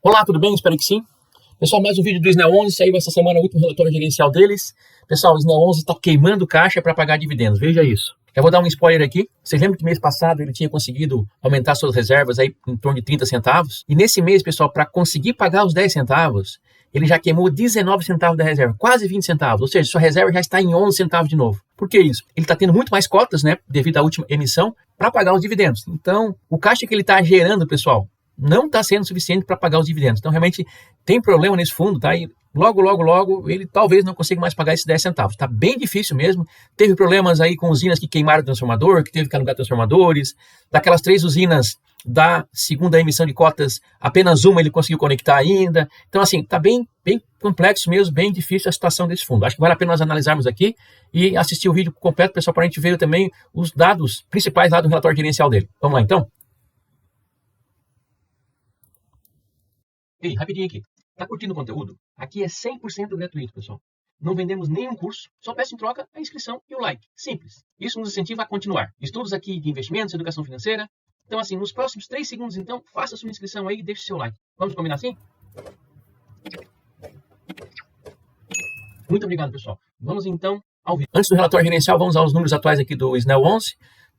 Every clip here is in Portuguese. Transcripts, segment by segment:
Olá, tudo bem? Espero que sim. Pessoal, mais um vídeo do Snell 11, saiu essa semana o último relatório gerencial deles. Pessoal, o Snell 11 está queimando caixa para pagar dividendos, veja isso. Já vou dar um spoiler aqui. Vocês lembram que mês passado ele tinha conseguido aumentar suas reservas aí em torno de 30 centavos? E nesse mês, pessoal, para conseguir pagar os 10 centavos, ele já queimou 19 centavos da reserva, quase 20 centavos. Ou seja, sua reserva já está em 11 centavos de novo. Por que isso? Ele está tendo muito mais cotas, né, devido à última emissão, para pagar os dividendos. Então, o caixa que ele está gerando, pessoal, não está sendo suficiente para pagar os dividendos. Então, realmente, tem problema nesse fundo, tá? E logo, ele talvez não consiga mais pagar esses 10 centavos. Está bem difícil mesmo. Teve problemas aí com usinas que queimaram o transformador, que teve que alugar transformadores. Daquelas 3 usinas da segunda emissão de cotas, apenas uma ele conseguiu conectar ainda. Então, assim, está bem complexo mesmo, bem difícil a situação desse fundo. Acho que vale a pena nós analisarmos aqui e assistir o vídeo completo, pessoal, para a gente ver também os dados principais lá do relatório gerencial dele. Vamos lá, então? Ei, rapidinho aqui. Tá curtindo o conteúdo? Aqui é 100% gratuito, pessoal. Não vendemos nenhum curso, só peço em troca a inscrição e o like. Simples. Isso nos incentiva a continuar. Estudos aqui de investimentos, educação financeira. Então, assim, nos próximos 3 segundos, então, faça a sua inscrição aí e deixe seu like. Vamos combinar assim? Muito obrigado, pessoal. Vamos, então, ao vídeo. Antes do relatório gerencial, vamos aos números atuais aqui do Snell 11.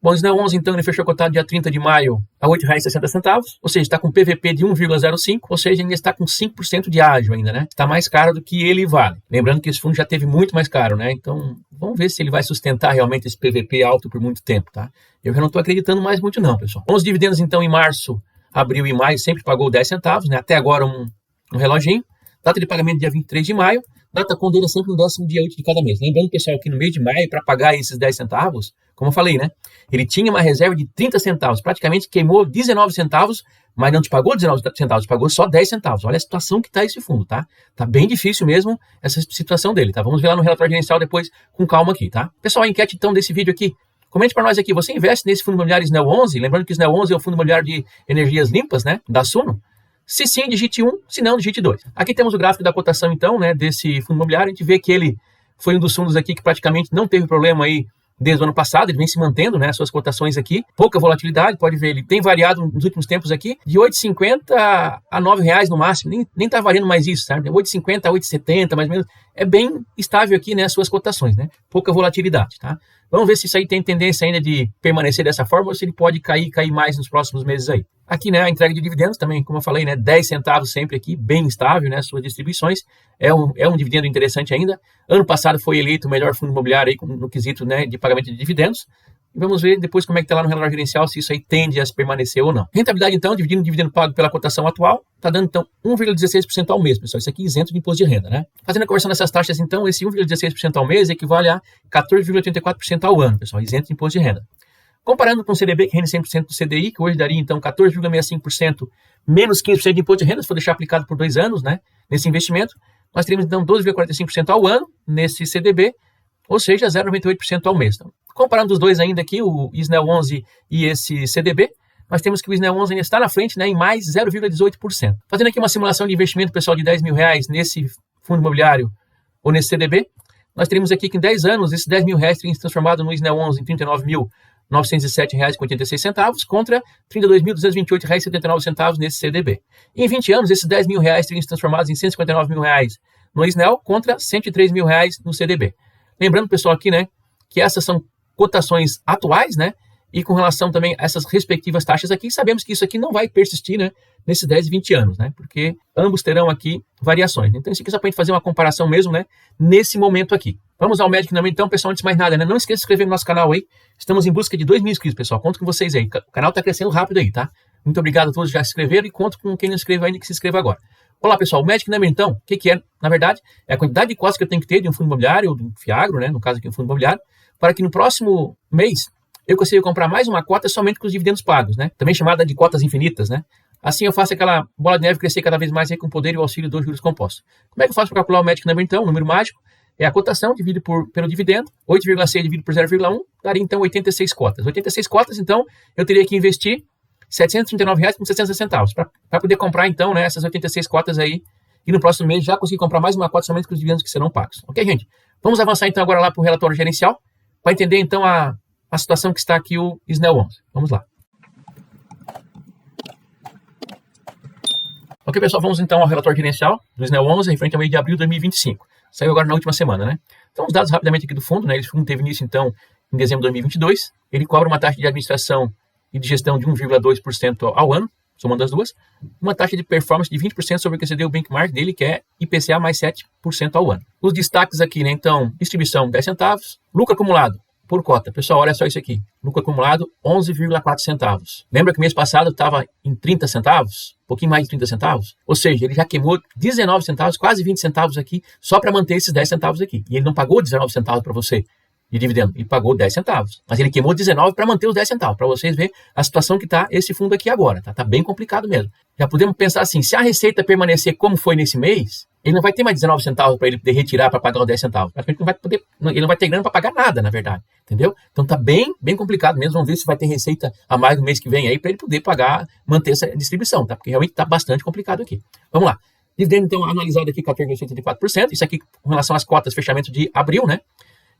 Bom, o Snell 11, então, ele fechou cotado dia 30 de maio a R$ 8,60, ou seja, está com PVP de 1,05, ou seja, ainda está com 5% de ágio ainda, né? Está mais caro do que ele vale. Lembrando que esse fundo já teve muito mais caro, né? Então, vamos ver se ele vai sustentar realmente esse PVP alto por muito tempo, tá? Eu já não estou acreditando mais muito não, pessoal. Bom, os dividendos, então, em março, abril e maio, sempre pagou 10 centavos, né? Até agora um reloginho. Data de pagamento dia 23 de maio. Data com dele é sempre no 10º dia útil de cada mês. Lembrando, pessoal, que no mês de maio, para pagar esses 10 centavos, como eu falei, né? Ele tinha uma reserva de 30 centavos, praticamente queimou 19 centavos, mas não te pagou 19 centavos, te pagou só 10 centavos. Olha a situação que está esse fundo, tá? Tá bem difícil mesmo essa situação dele, tá? Vamos ver lá no relatório gerencial depois com calma aqui, tá? Pessoal, a enquete então desse vídeo aqui. Comente para nós aqui, você investe nesse fundo imobiliário Snell 11? Lembrando que o Snell 11 é o fundo imobiliário de energias limpas, né? Da Suno. Se sim, digite 1, se não, digite 2. Aqui temos o gráfico da cotação, então, né, desse fundo imobiliário. A gente vê que ele foi um dos fundos aqui que praticamente não teve problema aí desde o ano passado. Ele vem se mantendo, né, suas cotações aqui. Pouca volatilidade, pode ver, ele tem variado nos últimos tempos aqui de R$ 8,50 a R$ 9,00 no máximo. Nem tá variando mais isso, sabe? 8,50 a 8,70, mais ou menos. É bem estável aqui, né, as suas cotações, né? Pouca volatilidade, tá? Vamos ver se isso aí tem tendência ainda de permanecer dessa forma ou se ele pode cair mais nos próximos meses aí. Aqui, né, a entrega de dividendos também, como eu falei, né, 10 centavos sempre aqui, bem estável, né, suas distribuições. É um dividendo interessante ainda. Ano passado foi eleito o melhor fundo imobiliário aí no quesito, né, de pagamento de dividendos. E vamos ver depois como é que está lá no relatório gerencial, se isso aí tende a se permanecer ou não. Rentabilidade, então, dividindo o dividendo pago pela cotação atual, está dando, então, 1,16% ao mês, pessoal. Isso aqui isento de imposto de renda, né? Fazendo a conversão dessas taxas, então, esse 1,16% ao mês equivale a 14,84% ao ano, pessoal, isento de imposto de renda. Comparando com o CDB, que rende 100% do CDI, que hoje daria, então, 14,65% menos 15% de imposto de renda, se for deixar aplicado por 2 anos, né, nesse investimento, nós teríamos, então, 12,45% ao ano nesse CDB, ou seja, 0,98% ao mês. Então, comparando os dois ainda aqui, o Snell 11 e esse CDB, nós temos que o Snell 11 ainda está na frente, né, em mais 0,18%. Fazendo aqui uma simulação de investimento, pessoal, de R$ 10.000 nesse fundo imobiliário ou nesse CDB, nós teríamos aqui que em 10 anos, esses R$ 10.000 teriam se transformado no Snell 11 em R$ 39.907,86 contra R$ 32.228,79 nesse CDB. E em 20 anos, esses R$ 10.000 teriam se transformado em R$ 159.000 no Snell contra R$ 103.000 no CDB. Lembrando, pessoal, aqui, né, que essas são cotações atuais, né, e com relação também a essas respectivas taxas aqui, sabemos que isso aqui não vai persistir, né, nesses 10 e 20 anos, né, porque ambos terão aqui variações. Então, isso aqui é só para a gente fazer uma comparação mesmo, né, nesse momento aqui. Vamos ao Magic Number, então, pessoal, antes de mais nada, né, não esqueça de se inscrever no nosso canal aí. Estamos em busca de 2.000 inscritos, pessoal. Conto com vocês aí. O canal está crescendo rápido aí, tá? Muito obrigado a todos que já se inscreveram e conto com quem não se inscreveu ainda que se inscreva agora. Olá, pessoal. O Magic Number, então, o que é? Na verdade, é a quantidade de cotas que eu tenho que ter de um fundo imobiliário, ou de um Fiagro, né, no caso aqui um fundo imobiliário, para que no próximo mês eu consiga comprar mais uma cota somente com os dividendos pagos, né? Também chamada de cotas infinitas, né? Assim eu faço aquela bola de neve crescer cada vez mais aí com o poder e o auxílio dos juros compostos. Como é que eu faço para calcular o Magic Number, então? O número mágico é a cotação dividido pelo dividendo, 8,6 dividido por 0,1, daria então 86 cotas. 86 cotas, então, eu teria que investir R$ 739,60 para poder comprar, então, né, essas 86 cotas aí e no próximo mês já conseguir comprar mais uma cota somente com os dividendos que serão pagos. Ok, gente? Vamos avançar, então, agora lá para o relatório gerencial para entender, então, a situação que está aqui o Snell 11. Vamos lá. Ok, pessoal, vamos então ao relatório gerencial do SNEL 11 referente ao mês de abril de 2025. Saiu agora na última semana, né? Então, os dados rapidamente aqui do fundo, né? Esse fundo teve início, então, em dezembro de 2022. Ele cobra uma taxa de administração e de gestão de 1,2% ao ano, somando as duas. Uma taxa de performance de 20% sobre o que excedeu o benchmark dele, que é IPCA mais 7% ao ano. Os destaques aqui, né? Então, distribuição 10 centavos. Lucro acumulado por cota. Pessoal, olha só isso aqui. Lucro acumulado, 11,4 centavos. Lembra que mês passado estava em 30 centavos? Um pouquinho mais de 30 centavos? Ou seja, ele já queimou 19 centavos, quase 20 centavos aqui, só para manter esses 10 centavos aqui. E ele não pagou 19 centavos para você de dividendo, ele pagou 10 centavos. Mas ele queimou 19 para manter os 10 centavos, para vocês verem a situação que está esse fundo aqui agora. Tá bem complicado mesmo. Já podemos pensar assim, se a receita permanecer como foi nesse mês, ele não vai ter mais 19 centavos para ele poder retirar para pagar os 10 centavos. Ele não vai ter grana para pagar nada, na verdade. Entendeu? Então tá bem complicado mesmo. Vamos ver se vai ter receita a mais no mês que vem aí para ele poder pagar, manter essa distribuição, tá? Porque realmente tá bastante complicado aqui. Vamos lá. Dividendo, então, analisado aqui 14,84%. Isso aqui com relação às cotas fechamento de abril, né?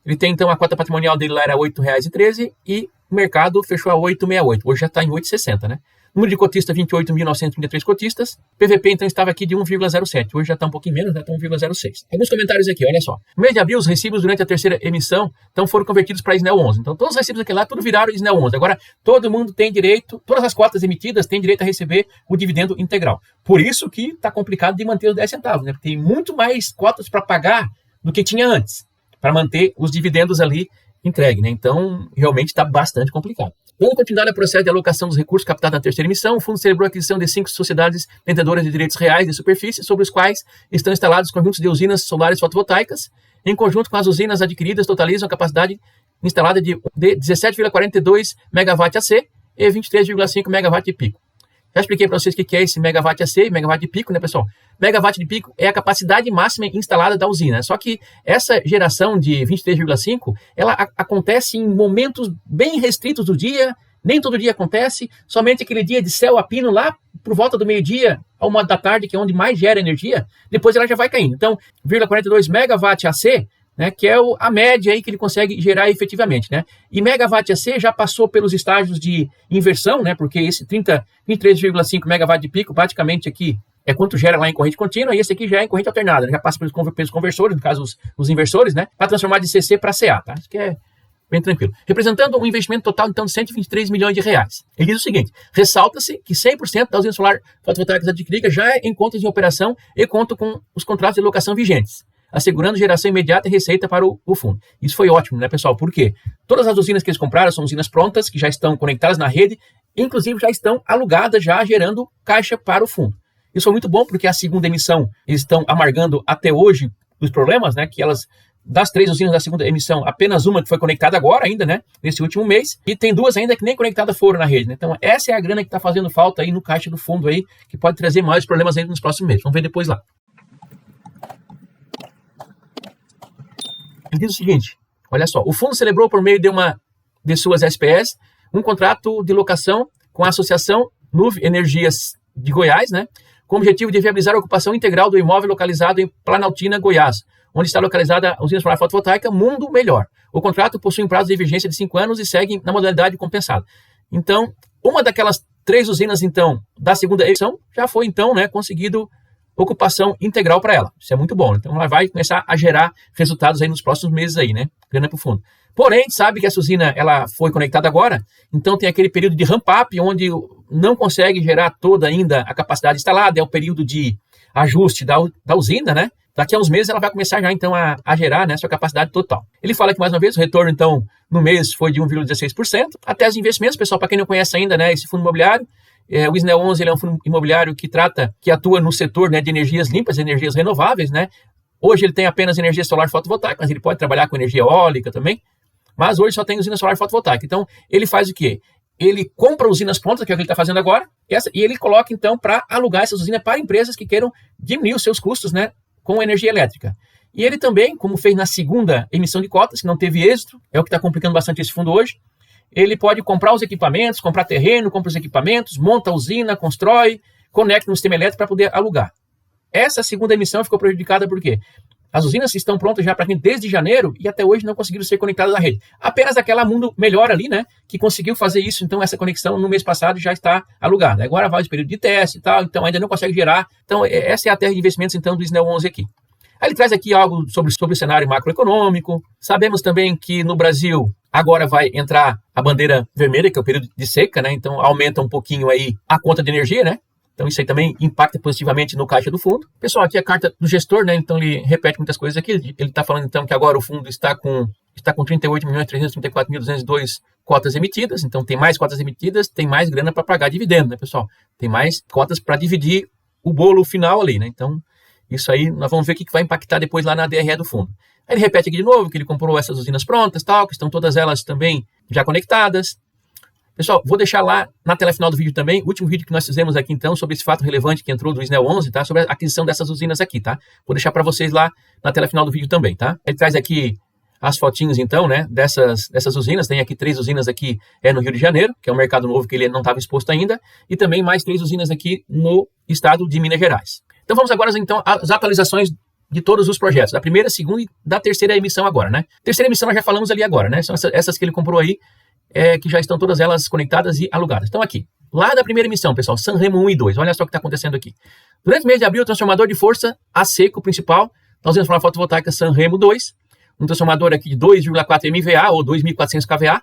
Ele tem, então, a cota patrimonial dele lá era R$ 8,13 e o mercado fechou a 8,68. Hoje já está em 8,60, né? Número de cotistas, 28.933 cotistas. PVP, então, estava aqui de 1,07. Hoje já está um pouquinho menos, já está 1,06. Alguns comentários aqui, olha só. No mês de abril, os recibos durante a terceira emissão então, foram convertidos para SNEL 11. Então, todos os recibos aqui lá, tudo viraram SNEL 11. Agora, todo mundo tem direito, todas as cotas emitidas têm direito a receber o dividendo integral. Por isso que está complicado de manter os 10 centavos, né? Porque tem muito mais cotas para pagar do que tinha antes, para manter os dividendos ali entregue, né? Então, realmente está bastante complicado. Dando continuidade ao processo de alocação dos recursos captados na terceira emissão, o fundo celebrou a aquisição de 5 sociedades detentoras de direitos reais de superfície, sobre os quais estão instalados conjuntos de usinas solares fotovoltaicas. Em conjunto com as usinas adquiridas, totalizam a capacidade instalada de 17,42 MW AC e 23,5 MW de pico. Já expliquei para vocês o que é esse megawatt AC, megawatt de pico, né, pessoal? Megawatt de pico é a capacidade máxima instalada da usina. Só que essa geração de 23,5, ela acontece em momentos bem restritos do dia, nem todo dia acontece, somente aquele dia de céu a pino lá por volta do meio-dia a 1 da tarde, que é onde mais gera energia, depois ela já vai caindo. Então, 0,42 megawatt AC, né, que é a média aí que ele consegue gerar efetivamente, né? E megawatt AC já passou pelos estágios de inversão, né? Porque esse 23,5 megawatt de pico, praticamente aqui, é quanto gera lá em corrente contínua, e esse aqui já é em corrente alternada, né? Já passa pelos conversores, no caso os inversores, né? Para transformar de CC para CA, tá? Isso que é bem tranquilo. Representando um investimento total, então, de 123 milhões de reais. Ele diz o seguinte, ressalta-se que 100% da usina solar fotovoltaica adquirida já é em contas de operação e conta com os contratos de locação vigentes, assegurando geração imediata e receita para o fundo. Isso foi ótimo, né, pessoal? Por quê? Todas as usinas que eles compraram são usinas prontas, que já estão conectadas na rede, inclusive já estão alugadas, já gerando caixa para o fundo. Isso foi muito bom, porque a segunda emissão, eles estão amargando até hoje os problemas, né, que elas, das 3 usinas da segunda emissão, apenas uma que foi conectada agora ainda, né, nesse último mês, e tem 2 ainda que nem conectadas foram na rede, né? Então, essa é a grana que está fazendo falta aí no caixa do fundo aí, que pode trazer maiores problemas ainda nos próximos meses. Vamos ver depois lá. Ele diz o seguinte, olha só, o fundo celebrou por meio de suas SPS um contrato de locação com a Associação Nuve Energias de Goiás, né, com o objetivo de viabilizar a ocupação integral do imóvel localizado em Planaltina, Goiás, onde está localizada a usina solar fotovoltaica Mundo Melhor. O contrato possui um prazo de vigência de 5 anos e segue na modalidade compensada. Então, uma daquelas 3 usinas, então, da segunda emissão, já foi, então, né, conseguido ocupação integral para ela. Isso é muito bom. Então, ela vai começar a gerar resultados aí nos próximos meses aí, né? Grana para o fundo. Porém, sabe que essa usina, ela foi conectada agora, então tem aquele período de ramp-up, onde não consegue gerar toda ainda a capacidade instalada, é o período de ajuste da usina, né? Daqui a uns meses ela vai começar já, então, a gerar, né, sua capacidade total. Ele fala que, mais uma vez, o retorno, então, no mês foi de 1,16%. Até os investimentos, pessoal, para quem não conhece ainda, né, esse fundo imobiliário, o SNEL 11 ele é um fundo imobiliário que atua no setor, né, de energias limpas, energias renováveis, né? Hoje ele tem apenas energia solar fotovoltaica, mas ele pode trabalhar com energia eólica também. Mas hoje só tem usina solar fotovoltaica. Então, ele faz o quê? Ele compra usinas prontas, que é o que ele está fazendo agora, e ele coloca, então, para alugar essas usinas para empresas que queiram diminuir os seus custos, né, com energia elétrica. E ele também, como fez na segunda emissão de cotas, que não teve êxito, é o que está complicando bastante esse fundo hoje, ele pode comprar os equipamentos, comprar terreno, compra os equipamentos, monta a usina, constrói, conecta no sistema elétrico para poder alugar. Essa segunda emissão ficou prejudicada por quê? As usinas estão prontas já praticamente desde janeiro e até hoje não conseguiram ser conectadas à rede. Apenas aquela Mundo Melhor ali, né, que conseguiu fazer isso, então essa conexão no mês passado já está alugada. Agora vai o período de teste e tal, então ainda não consegue gerar. Então essa é a terra de investimentos então do SNEL 11 aqui. Aí ele traz aqui algo sobre o cenário macroeconômico. Sabemos também que no Brasil agora vai entrar a bandeira vermelha, que é o período de seca, né? Então aumenta um pouquinho aí a conta de energia, né? Então isso aí também impacta positivamente no caixa do fundo. Pessoal, aqui a carta do gestor, né? Então ele repete muitas coisas aqui. Ele está falando então que agora o fundo está com 38.334.202 cotas emitidas. Então tem mais cotas emitidas, tem mais grana para pagar dividendo, né, pessoal? Tem mais cotas para dividir o bolo final ali, né? Então isso aí, nós vamos ver o que vai impactar depois lá na DRE do fundo. Aí ele repete aqui de novo que ele comprou essas usinas prontas, tal, que estão todas elas também já conectadas. Pessoal, vou deixar lá na tela final do vídeo também, o último vídeo que nós fizemos aqui então, sobre esse fato relevante que entrou do SNEL 11, tá? Sobre a aquisição dessas usinas aqui, tá? Vou deixar para vocês lá na tela final do vídeo também, tá? Ele traz aqui as fotinhos então, né, dessas usinas. Tem aqui 3 usinas aqui no Rio de Janeiro, que é um mercado novo que ele não estava exposto ainda, e também mais 3 usinas aqui no estado de Minas Gerais. Então vamos agora então às atualizações de todos os projetos, da primeira, segunda e da terceira emissão agora, né? Terceira emissão nós já falamos ali agora, né? São essas que ele comprou aí, que já estão todas elas conectadas e alugadas. Então aqui, lá da primeira emissão, pessoal, Sanremo 1 e 2, olha só o que está acontecendo aqui. Durante o mês de abril, o transformador de força a seco principal da usina solar fotovoltaica Sanremo 2, um transformador aqui de 2,4 MVA ou 2.400 kVA,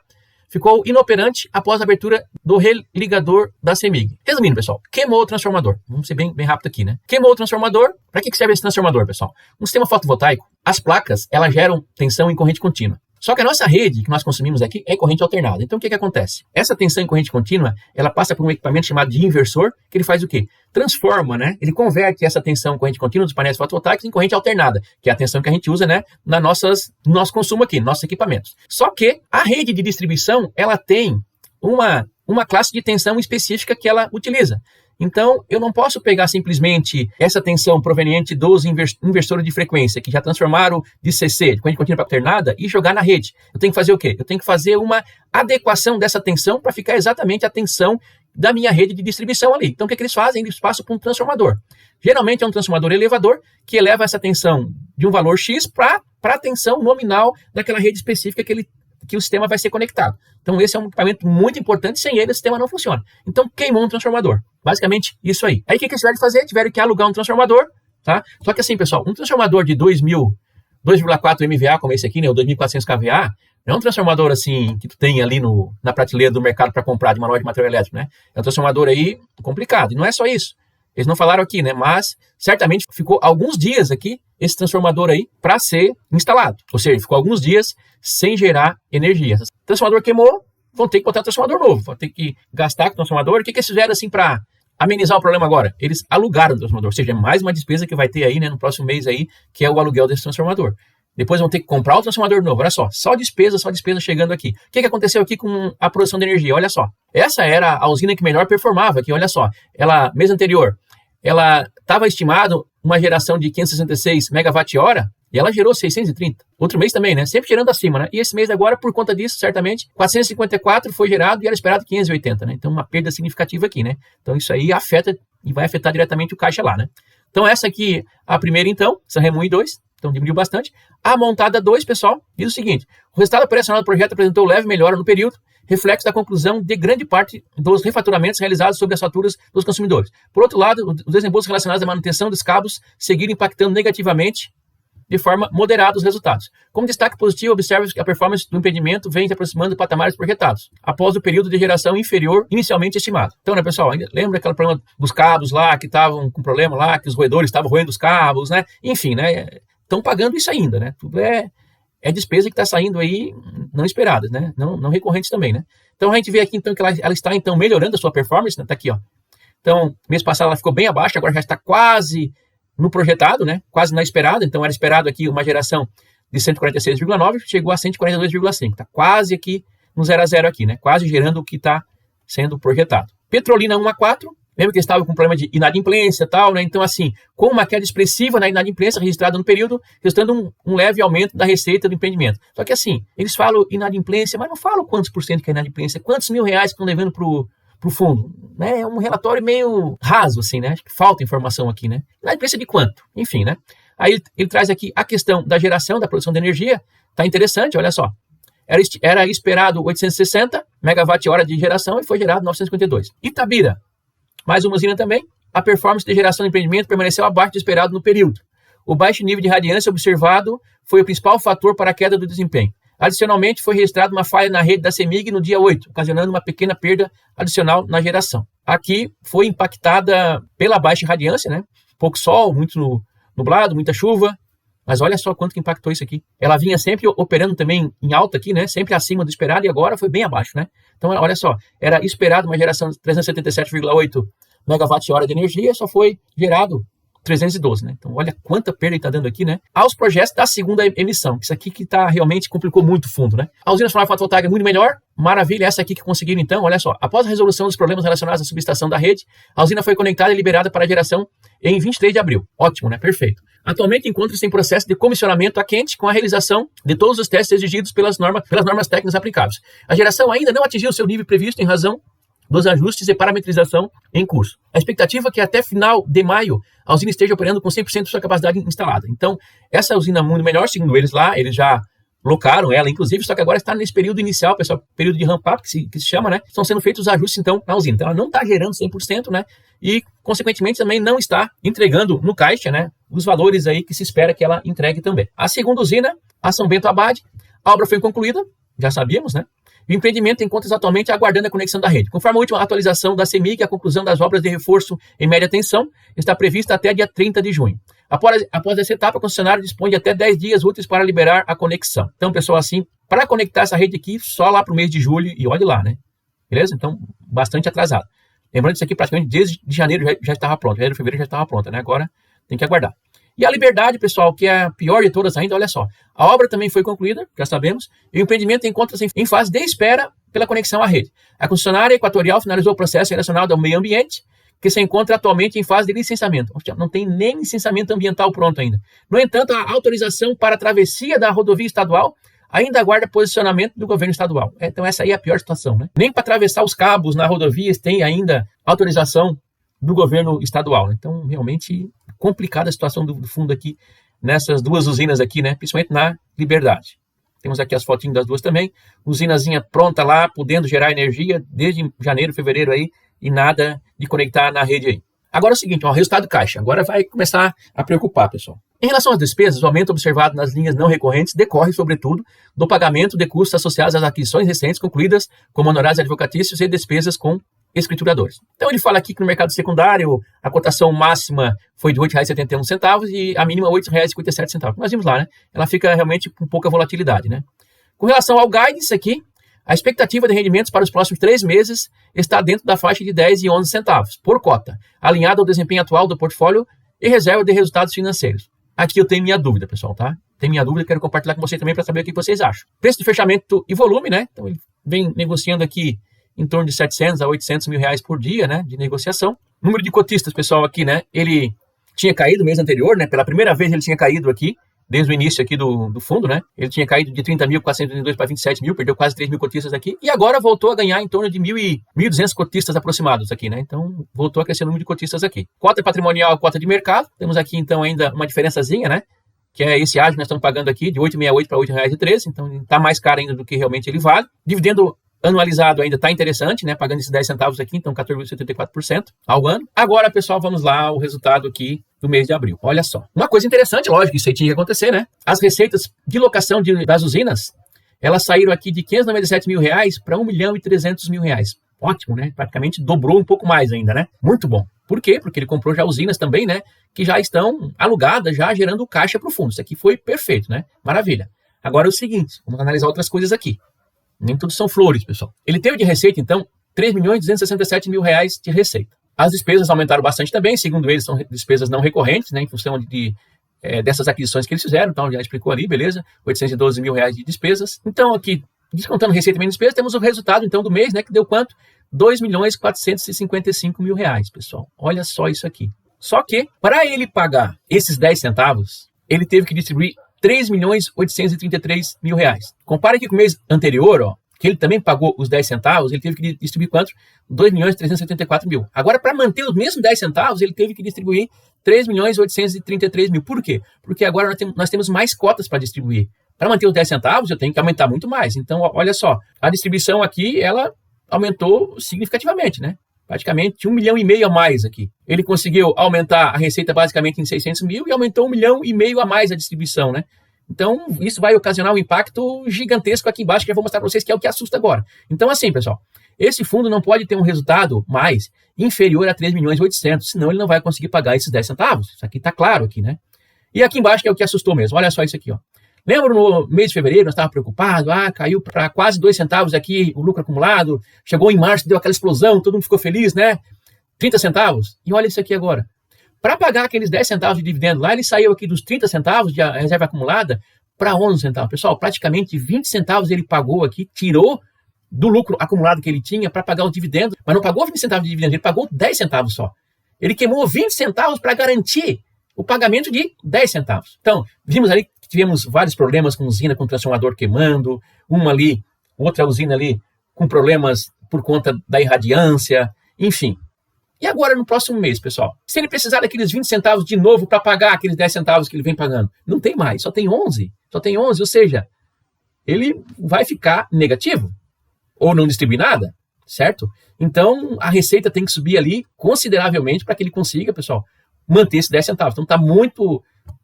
ficou inoperante após a abertura do religador da CEMIG. Resumindo, pessoal, queimou o transformador. Vamos ser bem rápido aqui, né? Queimou o transformador. Para que serve esse transformador, pessoal? Um sistema fotovoltaico, as placas, elas geram tensão em corrente contínua. Só que a nossa rede que nós consumimos aqui é corrente alternada. Então, o que acontece? Essa tensão em corrente contínua, ela passa por um equipamento chamado de inversor, que ele faz o quê? Transforma, né? Ele converte essa tensão em corrente contínua dos painéis fotovoltaicos em corrente alternada, que é a tensão que a gente usa, né, no nosso consumo aqui, nos nossos equipamentos. Só que a rede de distribuição, ela tem uma classe de tensão específica que ela utiliza. Então, eu não posso pegar simplesmente essa tensão proveniente dos inversores de frequência, que já transformaram de CC, de corrente contínua para alternada, e jogar na rede. Eu tenho que fazer o quê? Eu tenho que fazer uma adequação dessa tensão para ficar exatamente a tensão da minha rede de distribuição ali. Então, o que eles fazem? Eles passam por um transformador. Geralmente é um transformador elevador que eleva essa tensão de um valor X para a tensão nominal daquela rede específica que o sistema vai ser conectado. Então, esse é um equipamento muito importante, sem ele o sistema não funciona. Então, queimou um transformador. Basicamente, isso aí. Aí, o que eles tiveram que fazer? Tiveram que alugar um transformador, tá? Só que assim, pessoal, um transformador de 2,4 MVA, como esse aqui, né, o 2.400 kVA, não é um transformador assim que tu tem ali na prateleira do mercado para comprar de uma loja de material elétrico, né? É um transformador aí complicado. E não é só isso. Eles não falaram aqui, né? Mas certamente ficou alguns dias aqui esse transformador aí para ser instalado. Ou seja, ficou alguns dias sem gerar energia. O transformador queimou, vão ter que botar um transformador novo, vão ter que gastar com o transformador. O que eles fizeram assim para amenizar o problema agora? Eles alugaram o transformador, ou seja, é mais uma despesa que vai ter aí, né, no próximo mês aí, que é o aluguel desse transformador. Depois vão ter que comprar o transformador novo. Olha só despesa chegando aqui. O que aconteceu aqui com a produção de energia? Olha só. Essa era a usina que melhor performava aqui, olha só. Ela, mês anterior, ela estava estimado uma geração de 566 megawatt-hora e ela gerou 630. Outro mês também, né? Sempre gerando acima, né? E esse mês agora, por conta disso, certamente, 454 foi gerado e era esperado 580, né? Então, uma perda significativa aqui, né? Então, isso aí afeta e vai afetar diretamente o caixa lá, né? Então, essa aqui, a primeira, então, Sanremo 1 e 2. Então, diminuiu bastante. A montada 2, pessoal, diz o seguinte. O resultado operacional do projeto apresentou leve melhora no período, reflexo da conclusão de grande parte dos refaturamentos realizados sobre as faturas dos consumidores. Por outro lado, os desembolsos relacionados à manutenção dos cabos seguiram impactando negativamente de forma moderada os resultados. Como destaque positivo, observa que a performance do empreendimento vem se aproximando de patamares projetados, após o período de geração inferior inicialmente estimado. Então, né, pessoal, lembra aquele problema dos cabos lá, que estavam com problema lá, que os roedores estavam roendo os cabos, né? Enfim, né? Estão pagando isso ainda, né? Tudo é despesa que está saindo aí não esperadas, né? Não recorrentes também, né? Então, a gente vê aqui, então, que ela está, então, melhorando a sua performance, né? Tá aqui, ó. Então, mês passado ela ficou bem abaixo, agora já está quase no projetado, né? Quase na esperada. Então, era esperado aqui uma geração de 146,9, chegou a 142,5. Está quase aqui no 0 a 0 aqui, né? Quase gerando o que está sendo projetado. Petrolina 1 a 4. Lembra que eles estavam com problema de inadimplência e tal, né? Então, assim, com uma queda expressiva na inadimplência registrada no período, resultando um leve aumento da receita do empreendimento. Só que, assim, eles falam inadimplência, mas não falam quantos por cento que é inadimplência, quantos mil reais que estão devendo pro fundo, né? É um relatório meio raso, assim, né? Acho que falta informação aqui, né? Inadimplência de quanto? Enfim, né? Aí ele traz aqui a questão da geração, da produção de energia. Tá interessante, olha só. Era esperado 860 megawatt-hora de geração e foi gerado 952. Itabira, mais uma usina também. A performance de geração do empreendimento permaneceu abaixo do esperado no período. O baixo nível de radiância observado foi o principal fator para a queda do desempenho. Adicionalmente, foi registrada uma falha na rede da CEMIG no dia 8, ocasionando uma pequena perda adicional na geração. Aqui foi impactada pela baixa radiância, né? Pouco sol, muito nublado, muita chuva. Mas olha só quanto que impactou isso aqui. Ela vinha sempre operando também em alta aqui, né? Sempre acima do esperado e agora foi bem abaixo, né? Então, olha só, era esperado uma geração de 377,8 megawatt-hora de energia, só foi gerado 312, né? Então, olha quanta perda ele está dando aqui, né? Aos projetos da segunda emissão, que isso aqui que realmente complicou muito o fundo, né? A usina solar fotovoltaica é muito melhor, maravilha, essa aqui que conseguiram então, olha só. Após a resolução dos problemas relacionados à subestação da rede, a usina foi conectada e liberada para a geração em 23 de abril. Ótimo, né? Perfeito. Atualmente encontra-se em processo de comissionamento a quente com a realização de todos os testes exigidos pelas normas técnicas aplicáveis. A geração ainda não atingiu o seu nível previsto em razão dos ajustes e parametrização em curso. A expectativa é que até final de maio a usina esteja operando com 100% de sua capacidade instalada. Então, essa usina muito melhor, segundo eles lá, eles já locaram ela, inclusive, só que agora está nesse período inicial, pessoal, período de ramp-up, que se chama, né? Estão sendo feitos os ajustes, então, na usina. Então, ela não está gerando 100%, né? E, consequentemente, também não está entregando no caixa, né? Os valores aí que se espera que ela entregue também. A segunda usina, a São Bento Abade, a obra foi concluída, já sabíamos, né? O empreendimento encontra-se atualmente aguardando a conexão da rede. Conforme a última atualização da CEMIG, a conclusão das obras de reforço em média tensão está prevista até dia 30 de junho. Após essa etapa, a concessionária dispõe de até 10 dias úteis para liberar a conexão. Então, pessoal, assim, para conectar essa rede aqui, só lá para o mês de julho, e olhe lá, né? Beleza? Então, bastante atrasado. Lembrando que isso aqui praticamente desde janeiro já estava pronto, janeiro, fevereiro já estava pronta, né? Agora tem que aguardar. E a Liberdade, pessoal, que é a pior de todas ainda, olha só. A obra também foi concluída, já sabemos, e o empreendimento encontra-se em fase de espera pela conexão à rede. A concessionária Equatorial finalizou o processo relacionado ao meio ambiente, que se encontra atualmente em fase de licenciamento. Não tem nem licenciamento ambiental pronto ainda. No entanto, a autorização para a travessia da rodovia estadual ainda aguarda posicionamento do governo estadual. Então essa aí é a pior situação, né? Nem para atravessar os cabos na rodovia tem ainda autorização do governo estadual. Então, realmente complicada a situação do fundo aqui, nessas duas usinas aqui, né? Principalmente na Liberdade. Temos aqui as fotinhas das duas também. Usinazinha pronta lá, podendo gerar energia desde janeiro, fevereiro aí, e nada de conectar na rede aí. Agora é o seguinte, ó, resultado do caixa. Agora vai começar a preocupar, pessoal. Em relação às despesas, o aumento observado nas linhas não recorrentes decorre, sobretudo, do pagamento de custos associados às aquisições recentes concluídas, como honorários advocatícios e despesas com escrituradores. Então ele fala aqui que no mercado secundário a cotação máxima foi de R$ 8,71 e a mínima R$ 8,57. Nós vimos lá, né? Ela fica realmente com pouca volatilidade, né? Com relação ao guidance aqui, a expectativa de rendimentos para os próximos 3 meses está dentro da faixa de 10 e 11 centavos por cota, alinhado ao desempenho atual do portfólio e reserva de resultados financeiros. Aqui eu tenho minha dúvida, pessoal, tá? Tenho minha dúvida, quero compartilhar com vocês também para saber o que vocês acham. Preço de fechamento e volume, né? Então ele vem negociando aqui em torno de 700 a 800 mil reais por dia, né, de negociação. Número de cotistas, pessoal, aqui, né, ele tinha caído no mês anterior, né, pela primeira vez ele tinha caído aqui, desde o início aqui do fundo, né, ele tinha caído de 30.432 para 27 mil, perdeu quase 3 mil cotistas aqui, e agora voltou a ganhar em torno de 1.200 cotistas aproximados aqui, né, então voltou a crescer o número de cotistas aqui. Cota patrimonial, cota de mercado, temos aqui então ainda uma diferençazinha, né, que é esse ágio que nós estamos pagando aqui, de R$ 8,68 para R$ 8,13, então está mais caro ainda do que realmente ele vale. Dividendo anualizado ainda está interessante, né? Pagando esses 10 centavos aqui, então 14,74% ao ano. Agora, pessoal, vamos lá, o resultado aqui do mês de abril. Olha só. Uma coisa interessante, lógico, isso aí tinha que acontecer, né? As receitas de locação das usinas, elas saíram aqui de R$ 597 mil para R$ 1.300.000. Ótimo, né? Praticamente dobrou um pouco mais ainda, né? Muito bom. Por quê? Porque ele comprou já usinas também, né? Que já estão alugadas, já gerando caixa para o fundo. Isso aqui foi perfeito, né? Maravilha. Agora é o seguinte, vamos analisar outras coisas aqui. Nem tudo são flores, pessoal. Ele teve de receita, então, R$ 3.267.000 de receita. As despesas aumentaram bastante também, segundo eles, são despesas não recorrentes, né, em função dessas aquisições que eles fizeram, então já explicou ali, beleza? R$ 812 mil de despesas. Então, aqui, descontando receita menos despesa, temos o resultado, então, do mês, né, que deu quanto? R$ 2.455.000, pessoal. Olha só isso aqui. Só que, para ele pagar esses 10 centavos, ele teve que distribuir R$ 3.833.000. Compare aqui com o mês anterior, ó, que ele também pagou os 10 centavos, ele teve que distribuir quanto? R$ 2.374.000. Agora, para manter os mesmos 10 centavos, ele teve que distribuir 3.833.000. Por quê? Porque agora nós temos mais cotas para distribuir. Para manter os 10 centavos, eu tenho que aumentar muito mais. Então, olha só, a distribuição aqui, ela aumentou significativamente, né? Praticamente 1,5 milhão a mais aqui. Ele conseguiu aumentar a receita basicamente em 600 mil e aumentou 1,5 milhão a mais a distribuição, né? Então, isso vai ocasionar um impacto gigantesco aqui embaixo, que eu vou mostrar para vocês, que é o que assusta agora. Então, assim, pessoal, esse fundo não pode ter um resultado mais inferior a 3.800.000, senão ele não vai conseguir pagar esses 10 centavos. Isso aqui está claro aqui, né? E aqui embaixo que é o que assustou mesmo. Olha só isso aqui, ó. Lembra no mês de fevereiro, nós estávamos preocupados, caiu para quase 2 centavos aqui o lucro acumulado, chegou em março, deu aquela explosão, todo mundo ficou feliz, né? 30 centavos. E olha isso aqui agora. Para pagar aqueles 10 centavos de dividendo lá, ele saiu aqui dos 30 centavos de reserva acumulada para 11 centavos. Pessoal, praticamente 20 centavos ele pagou aqui, tirou do lucro acumulado que ele tinha para pagar os dividendos, mas não pagou 20 centavos de dividendo, ele pagou 10 centavos só. Ele queimou 20 centavos para garantir o pagamento de 10 centavos. Então, vimos ali que tivemos vários problemas com usina, com transformador queimando, uma ali, outra usina ali com problemas por conta da irradiância, enfim. E agora no próximo mês, pessoal? Se ele precisar daqueles 20 centavos de novo para pagar aqueles 10 centavos que ele vem pagando, não tem mais, só tem 11. Só tem 11, ou seja, ele vai ficar negativo ou não distribui nada, certo? Então, a receita tem que subir ali consideravelmente para que ele consiga, pessoal, manter esses 10 centavos. Então, está muito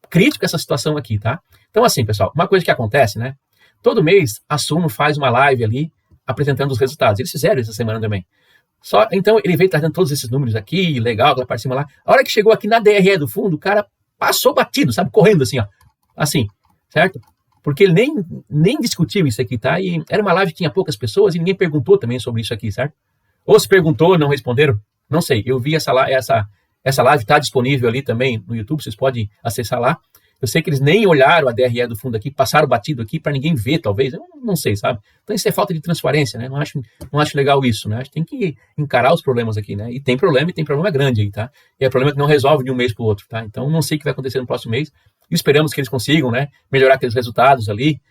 crítico essa situação aqui, tá? Então, assim, pessoal, uma coisa que acontece, né? Todo mês, a Suno faz uma live ali apresentando os resultados. Eles fizeram essa semana também. Então, ele veio trazendo todos esses números aqui, legal, aquela parte de cima lá. A hora que chegou aqui na DRE do fundo, o cara passou batido, sabe? Correndo assim, ó. Assim, certo? Porque ele nem discutiu isso aqui, tá? E era uma live que tinha poucas pessoas e ninguém perguntou também sobre isso aqui, certo? Ou se perguntou, não responderam. Não sei, eu vi essa live, tá disponível ali também no YouTube, vocês podem acessar lá. Eu sei que eles nem olharam a DRE do fundo aqui, passaram batido aqui para ninguém ver, talvez. Eu não sei, sabe? Então isso é falta de transparência, né? Não acho legal isso, né? Acho que tem que encarar os problemas aqui, né? E tem problema grande aí, tá? E é problema que não resolve de um mês para o outro, tá? Então não sei o que vai acontecer no próximo mês. Esperamos que eles consigam, né? Melhorar aqueles resultados ali.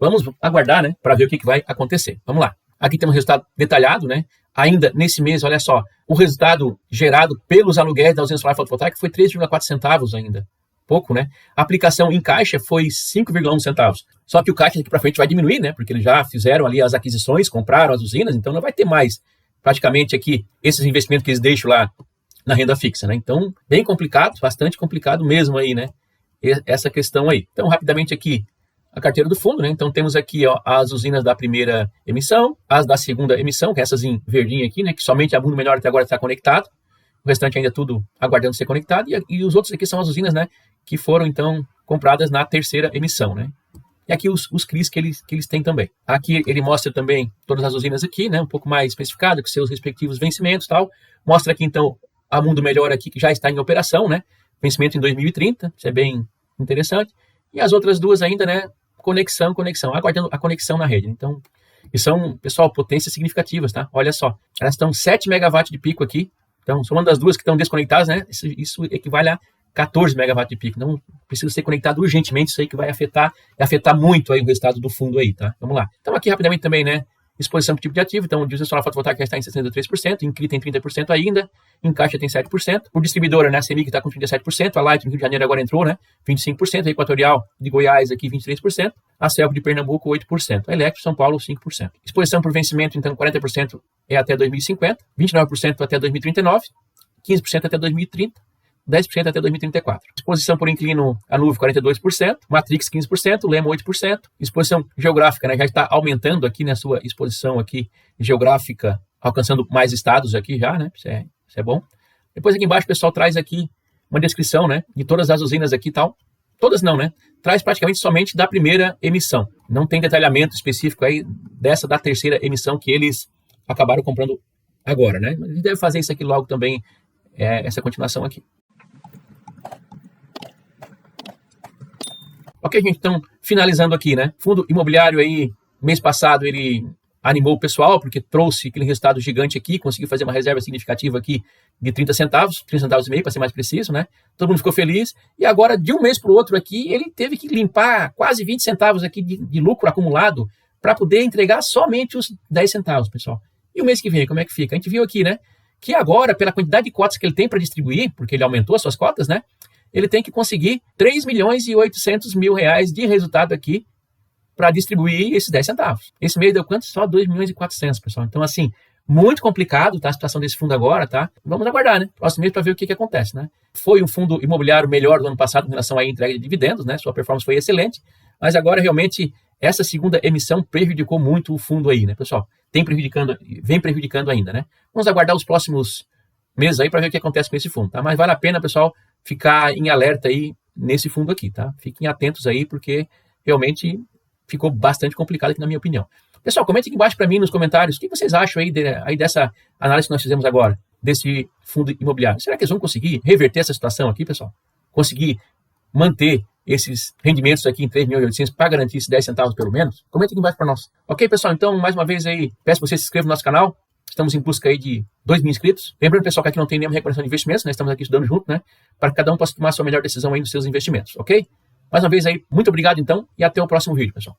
Vamos aguardar, né? Para ver o que vai acontecer. Vamos lá. Aqui temos um resultado detalhado, né? Ainda nesse mês, olha só, o resultado gerado pelos aluguéis da usina solar fotovoltaica foi 3,4 centavos ainda. Pouco, né? A aplicação em caixa foi 5,1 centavos. Só que o caixa daqui para frente vai diminuir, né? Porque eles já fizeram ali as aquisições, compraram as usinas, então não vai ter mais praticamente aqui esses investimentos que eles deixam lá na renda fixa, né? Então, bem complicado, bastante complicado mesmo aí, né? Essa questão aí. Então, rapidamente aqui, a carteira do fundo, né? Então, temos aqui, ó, as usinas da primeira emissão, as da segunda emissão, que é essas em verdinho aqui, né? Que somente a Mundo Melhor até agora está conectado. O restante ainda tudo aguardando ser conectado. E os outros aqui são as usinas, né? Que foram, então, compradas na terceira emissão, né? E aqui os CRIs que eles têm também. Aqui ele mostra também todas as usinas aqui, né? Um pouco mais especificado, com seus respectivos vencimentos e tal. Mostra aqui, então, a Mundo Melhor aqui, que já está em operação, né? Vencimento em 2030, isso é bem interessante. E as outras duas ainda, né? Conexão, aguardando a conexão na rede. Então, e são, pessoal, potências significativas, tá? Olha só, elas estão 7 megawatts de pico aqui. Então, somando as duas que estão desconectadas, né? Isso equivale a 14 megawatts de pico. Então, precisa ser conectado urgentemente, isso aí que vai afetar muito aí o resultado do fundo aí, tá? Vamos lá. Então, aqui rapidamente também, né? Exposição por tipo de ativo. Então, o diesel solar fotovoltaica já está em 63%, em CRI tem 30% ainda, em Caixa tem 7%. Por distribuidora, né? A CEMIG está com 37%, a Light no Rio de Janeiro agora entrou, né? 25%, a Equatorial de Goiás aqui 23%, a Celp de Pernambuco 8%, a Electro São Paulo 5%. Exposição por vencimento, então, 40% é até 2050, 29% até 2039, 15% até 2030, 10% até 2034. Exposição por inquilino a Nuvem 42%, Matrix 15%, Lema 8%. Exposição geográfica, né, já está aumentando aqui na sua exposição aqui geográfica, alcançando mais estados aqui já, né? Isso é bom. Depois aqui embaixo o pessoal traz aqui uma descrição, né, de todas as usinas aqui e tal. Todas não, né? Traz praticamente somente da primeira emissão. Não tem detalhamento específico aí dessa da terceira emissão que eles acabaram comprando agora, né? A gente deve fazer isso aqui logo também, essa continuação aqui. Ok, gente, então, finalizando aqui, né? Fundo imobiliário aí, mês passado, ele animou o pessoal, porque trouxe aquele resultado gigante aqui, conseguiu fazer uma reserva significativa aqui de 30 centavos e meio, para ser mais preciso, né? Todo mundo ficou feliz. E agora, de um mês para o outro aqui, ele teve que limpar quase 20 centavos aqui de lucro acumulado para poder entregar somente os 10 centavos, pessoal. E o mês que vem, como é que fica? A gente viu aqui, né? que agora, pela quantidade de cotas que ele tem para distribuir, porque ele aumentou as suas cotas, né? Ele tem que conseguir 3 milhões e 800 mil reais de resultado aqui para distribuir esses 10 centavos. Esse mês deu quanto? Só 2 milhões e 400, pessoal. Então, assim, muito complicado, tá? A situação desse fundo agora, tá? Vamos aguardar, né? Próximo mês para ver o que acontece, né? Foi um fundo imobiliário melhor do ano passado em relação à entrega de dividendos, né? Sua performance foi excelente, mas agora realmente essa segunda emissão prejudicou muito o fundo aí, né, pessoal? Vem prejudicando ainda, né? Vamos aguardar os próximos meses aí para ver o que acontece com esse fundo, tá? Mas vale a pena, pessoal, ficar em alerta aí nesse fundo aqui, tá? Fiquem atentos aí, porque realmente ficou bastante complicado aqui, na minha opinião. Pessoal, comente aqui embaixo para mim nos comentários o que vocês acham aí dessa análise que nós fizemos agora, desse fundo imobiliário. Será que eles vão conseguir reverter essa situação aqui, pessoal? Conseguir manter esses rendimentos aqui em 3.800 para garantir esses 10 centavos pelo menos? Comente aqui embaixo para nós. Ok, pessoal? Então, mais uma vez aí, peço que vocês se inscrevam no nosso canal. Estamos em busca aí de 2.000 inscritos. Lembrando, pessoal, que aqui não tem nenhuma recomendação de investimentos, né? Estamos aqui estudando junto, né? Para que cada um possa tomar a sua melhor decisão aí nos seus investimentos, ok? Mais uma vez aí, muito obrigado então e até o próximo vídeo, pessoal.